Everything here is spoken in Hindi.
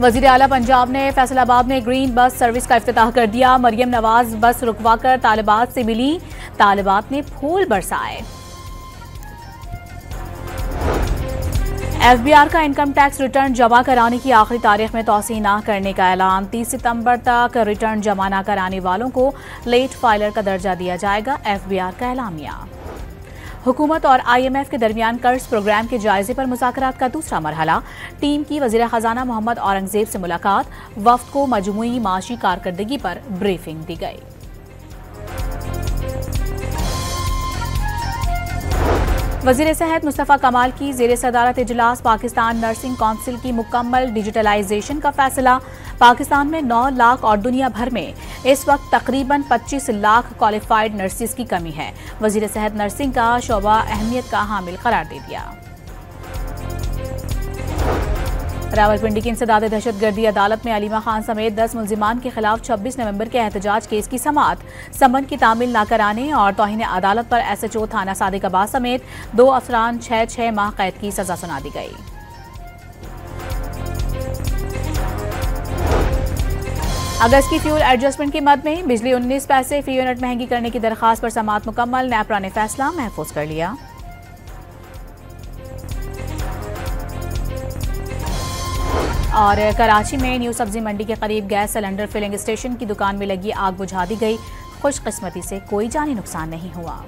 वजीर आला पंजाब ने फैसलाबाद में ग्रीन बस सर्विस का इफ्तिताह कर दिया। मरियम नवाज बस रुकवाकर तालिबात से मिली, तालिबात ने फूल बरसाए। एफबीआर का इनकम टैक्स रिटर्न जमा कराने की आखिरी तारीख में तौसीह न करने का ऐलान। 30 सितंबर तक रिटर्न जमा न कराने वालों को लेट फाइलर का दर्जा दिया जाएगा। एफबीआर का एलामिया। हुकूमत और IMF के दरमियान कर्ज प्रोग्राम के जायजे पर मुज़ाकरात का दूसरा मरहला। टीम की वज़ीर ख़जाना मोहम्मद औरंगज़ेब से मुलाकात। वफ़द को मजमूई माशी कारकर्दगी पर ब्रीफिंग दी गई। वज़ीर सेहत मुस्तफ़ा कमाल की ज़ेर सदारत इजलास पाकिस्तान नर्सिंग काउंसिल की मुकम्मल डिजिटलाइजेशन का फैसला। पाकिस्तान में 9 लाख और दुनिया भर में इस वक्त तकरीबन 25 लाख क्वालिफाइड नर्सिस की कमी है। वज़ीर सेहत नर्सिंग का शोबा अहमियत का हामिल करार दे दिया। रावलपिंडी की इंसदाद दहशतगर्दी अदालत में अलीमा खान समेत 10 मुल्जिमान के खिलाफ 26 नवंबर के एहतजाज केस की समाअत। समन की तामील न कराने और तौहीन अदालत पर SHO थाना सादिकाबाद समेत 2 अफरान 6 माह कैद की सजा सुना दी गई। अगस्त की फ्यूल एडजस्टमेंट की मद में बिजली 19 पैसे फी यूनिट महंगी करने की दरखास्त पर समाअत मुकम्मल। नेपरा ने फैसला महफूज कर लिया। और कराची में न्यू सब्जी मंडी के करीब गैस सिलेंडर फिलिंग स्टेशन की दुकान में लगी आग बुझा दी गई। खुशकिस्मती से कोई जानी नुकसान नहीं हुआ।